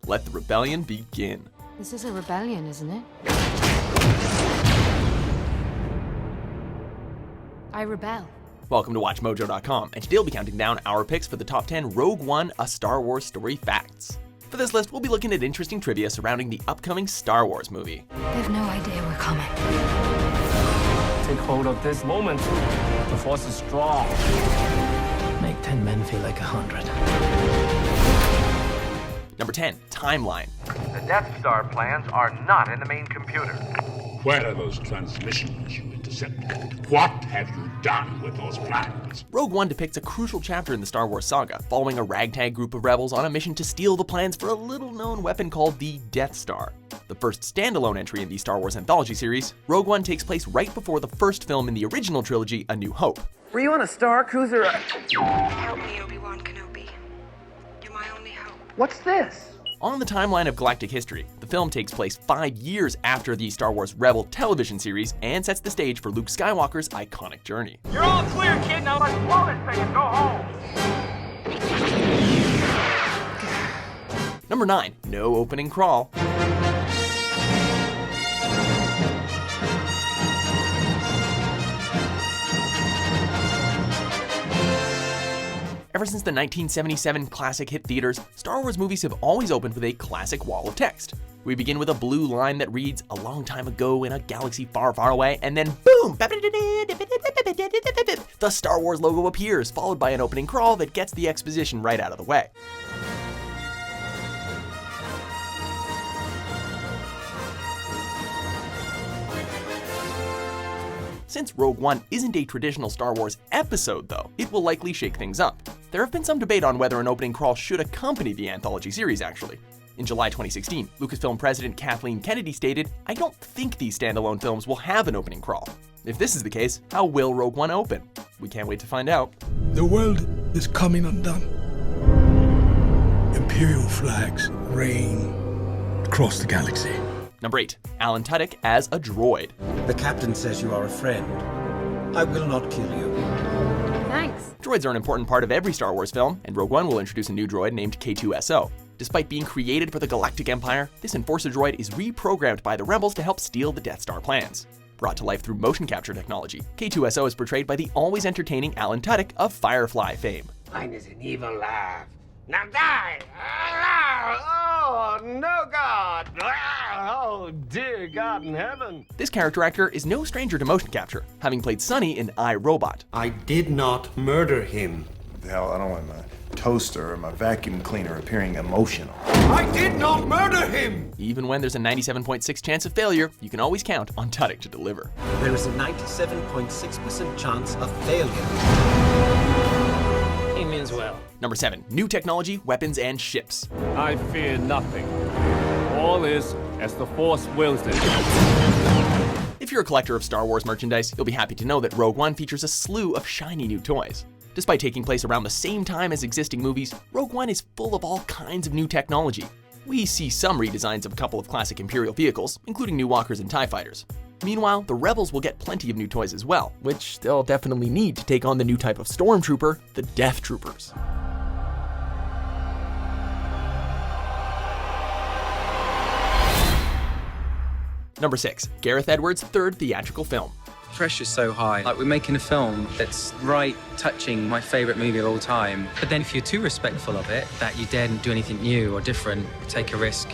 let the rebellion begin. This is a rebellion, isn't it? I rebel. Welcome to WatchMojo.com, and today we'll be counting down our picks for the top 10 Rogue One, A Star Wars Story facts. For this list, we'll be looking at interesting trivia surrounding the upcoming Star Wars movie. They've no idea we're coming. Take hold of this moment. The Force is strong. Make 10 men feel like 100. Number 10, timeline. The Death Star plans are not in the main computer. Where are those transmissions you intercepted? What have you done with those plans? Rogue One depicts a crucial chapter in the Star Wars saga, following a ragtag group of rebels on a mission to steal the plans for a little-known weapon called the Death Star. The first standalone entry in the Star Wars anthology series, Rogue One takes place right before the first film in the original trilogy, A New Hope. Were you on a Star Cruiser? Help me, Obi-Wan Kenobi. You're my only hope. What's this? On the timeline of galactic history, the film takes place 5 years after the Star Wars Rebel television series and sets the stage for Luke Skywalker's iconic journey. You're all clear, kid. Now let's blow this thing and go home. Number 9, no opening crawl. Ever since the 1977 classic hit theaters, Star Wars movies have always opened with a classic wall of text. We begin with a blue line that reads, "A long time ago in a galaxy far, far away," and then boom! The Star Wars logo appears, followed by an opening crawl that gets the exposition right out of the way. Since Rogue One isn't a traditional Star Wars episode, though, it will likely shake things up. There have been some debate on whether an opening crawl should accompany the anthology series, actually. In July 2016, Lucasfilm president Kathleen Kennedy stated, "I don't think these standalone films will have an opening crawl. If this is the case, how will Rogue One open? We can't wait to find out." The world is coming undone. Imperial flags reign across the galaxy. Number 8, Alan Tudyk as a droid. The captain says you are a friend. I will not kill you. Thanks. Droids are an important part of every Star Wars film, and Rogue One will introduce a new droid named K2SO. Despite being created for the Galactic Empire, this Enforcer droid is reprogrammed by the Rebels to help steal the Death Star plans. Brought to life through motion capture technology, K2SO is portrayed by the always entertaining Alan Tudyk of Firefly fame. Mine is an evil laugh. Now die! Oh, no God! Oh, dear God in heaven. This character actor is no stranger to motion capture, having played Sonny in I, Robot. I did not murder him. Hell, I don't want my toaster or my vacuum cleaner appearing emotional. I did not murder him! Even when there's a 97.6 chance of failure, you can always count on Tudyk to deliver. There is a 97.6% chance of failure. He means well. Number 7, new technology, weapons, and ships. I fear nothing. All is as the Force wills it. If you're a collector of Star Wars merchandise, you'll be happy to know that Rogue One features a slew of shiny new toys. Despite taking place around the same time as existing movies, Rogue One is full of all kinds of new technology. We see some redesigns of a couple of classic Imperial vehicles, including new walkers and TIE fighters. Meanwhile, the Rebels will get plenty of new toys as well, which they'll definitely need to take on the new type of stormtrooper, the Death Troopers. Number 6, Gareth Edwards' third theatrical film. Pressure's so high. Like, we're making a film that's right touching my favorite movie of all time. But then if you're too respectful of it, that you daren't do anything new or different, take a risk,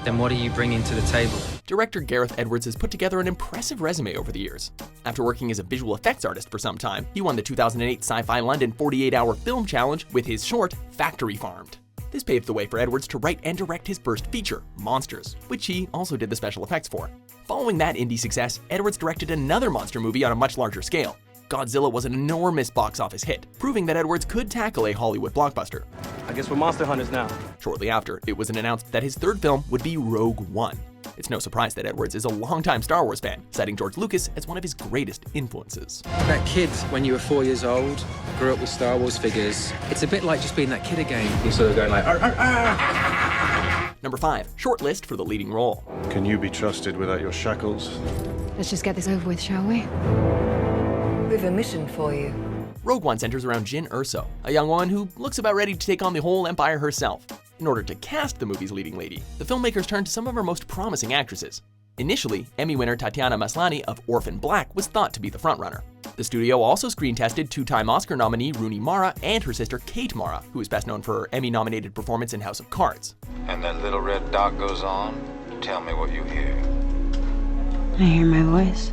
then what are you bringing to the table? Director Gareth Edwards has put together an impressive resume over the years. After working as a visual effects artist for some time, he won the 2008 Sci-Fi London 48-Hour Film Challenge with his short, Factory Farmed. This paved the way for Edwards to write and direct his first feature, Monsters, which he also did the special effects for. Following that indie success, Edwards directed another monster movie on a much larger scale. Godzilla was an enormous box office hit, proving that Edwards could tackle a Hollywood blockbuster. I guess we're monster hunters now. Shortly after, it was announced that his third film would be Rogue One. It's no surprise that Edwards is a longtime Star Wars fan, citing George Lucas as one of his greatest influences. That kid, when you were 4 years old, grew up with Star Wars figures. It's a bit like just being that kid again. You're sort of going like, arr, arr, arr. Number 5, Shortlist for the leading role. Can you be trusted without your shackles? Let's just get this over with, shall we? We've a mission for you. Rogue One centers around Jyn Erso, a young woman who looks about ready to take on the whole Empire herself. In order to cast the movie's leading lady, the filmmakers turned to some of our most promising actresses. Initially, Emmy winner Tatiana Maslany of Orphan Black was thought to be the frontrunner. The studio also screen tested two-time Oscar nominee Rooney Mara and her sister Kate Mara, who is best known for her Emmy-nominated performance in House of Cards. And that little red dot goes on, tell me what you hear. I hear my voice.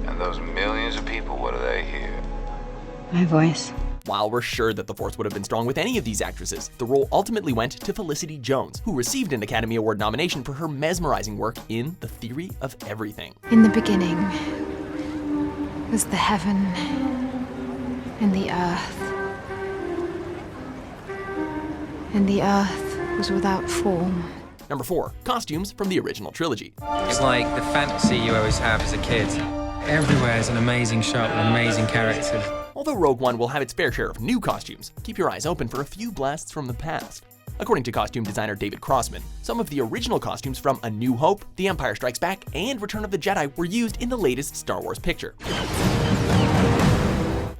And those millions of people, what do they hear? My voice. While we're sure that the force would have been strong with any of these actresses, the role ultimately went to Felicity Jones, who received an Academy Award nomination for her mesmerizing work in The Theory of Everything. In the beginning was the heaven and the earth. And the earth was without form. Number 4. Costumes from the original trilogy. It's like the fantasy you always have as a kid. Everywhere is an amazing shot with amazing characters. Although Rogue One will have its fair share of new costumes, keep your eyes open for a few blasts from the past. According to costume designer David Crossman, some of the original costumes from A New Hope, The Empire Strikes Back, and Return of the Jedi were used in the latest Star Wars picture.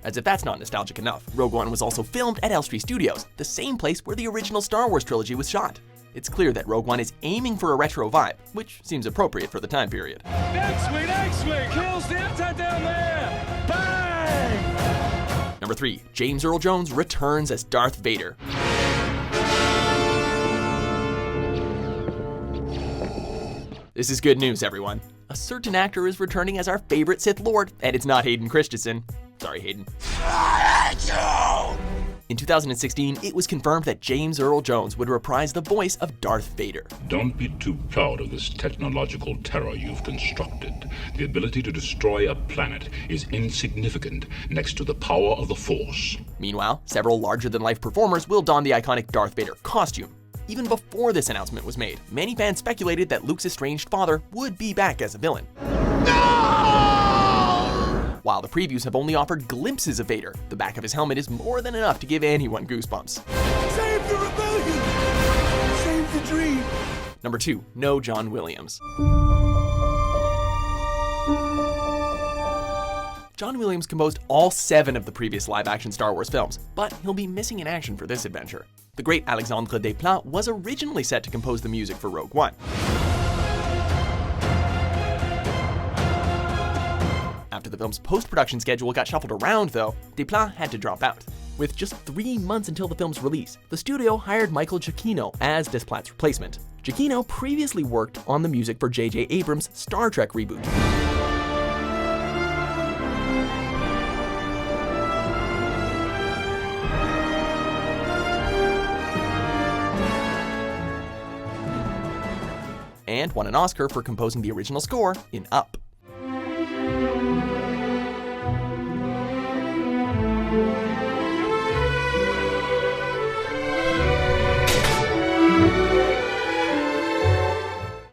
As if that's not nostalgic enough, Rogue One was also filmed at Elstree Studios, the same place where the original Star Wars trilogy was shot. It's clear that Rogue One is aiming for a retro vibe, which seems appropriate for the time period. X-Wing, kills the anti down there! Bang! Number 3. James Earl Jones returns as Darth Vader. This is good news, everyone. A certain actor is returning as our favorite Sith Lord, and it's not Hayden Christensen. Sorry, Hayden. In 2016, it was confirmed that James Earl Jones would reprise the voice of Darth Vader. Don't be too proud of this technological terror you've constructed. The ability to destroy a planet is insignificant next to the power of the Force. Meanwhile, several larger-than-life performers will don the iconic Darth Vader costume. Even before this announcement was made, many fans speculated that Luke's estranged father would be back as a villain. While the previews have only offered glimpses of Vader, the back of his helmet is more than enough to give anyone goosebumps. Save the rebellion! Save the dream! Number 2. No John Williams. John Williams composed all 7 of the previous live-action Star Wars films, but he'll be missing in action for this adventure. The great Alexandre Desplat was originally set to compose the music for Rogue One. After the film's post-production schedule got shuffled around, though, Desplat had to drop out. With just 3 months until the film's release, the studio hired Michael Giacchino as Desplat's replacement. Giacchino previously worked on the music for J.J. Abrams' Star Trek reboot. And won an Oscar for composing the original score in Up.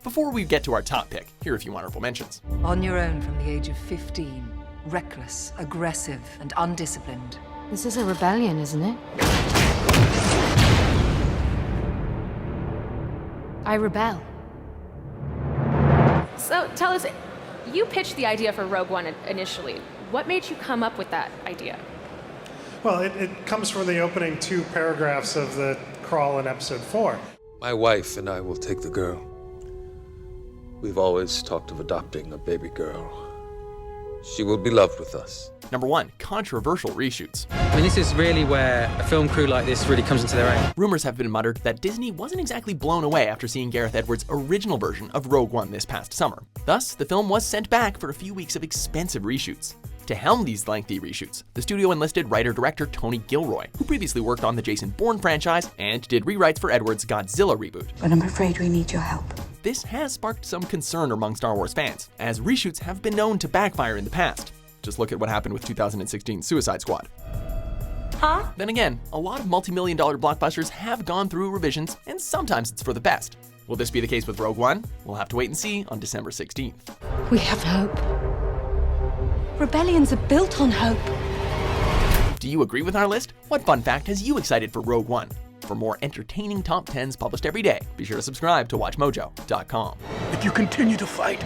Before we get to our top pick, here are a few honorable mentions. On your own from the age of 15, reckless, aggressive, and undisciplined. This is a rebellion, isn't it? I rebel. So tell us, you pitched the idea for Rogue One initially. What made you come up with that idea? Well, it comes from the opening 2 paragraphs of the crawl in episode 4. My wife and I will take the girl. We've always talked of adopting a baby girl. She will be loved with us. Number 1, controversial reshoots. I mean, this is really where a film crew like this really comes into their own. Rumors have been muttered that Disney wasn't exactly blown away after seeing Gareth Edwards' original version of Rogue One this past summer. Thus, the film was sent back for a few weeks of expensive reshoots. To helm these lengthy reshoots, the studio enlisted writer-director Tony Gilroy, who previously worked on the Jason Bourne franchise and did rewrites for Edwards' Godzilla reboot. But I'm afraid we need your help. This has sparked some concern among Star Wars fans, as reshoots have been known to backfire in the past. Just look at what happened with 2016's Suicide Squad. Huh? Then again, a lot of multi-million-dollar blockbusters have gone through revisions, and sometimes it's for the best. Will this be the case with Rogue One? We'll have to wait and see on December 16th. We have hope. Rebellions are built on hope. Do you agree with our list? What fun fact has you excited for Rogue One? For more entertaining top 10s published every day, be sure to subscribe to WatchMojo.com. If you continue to fight,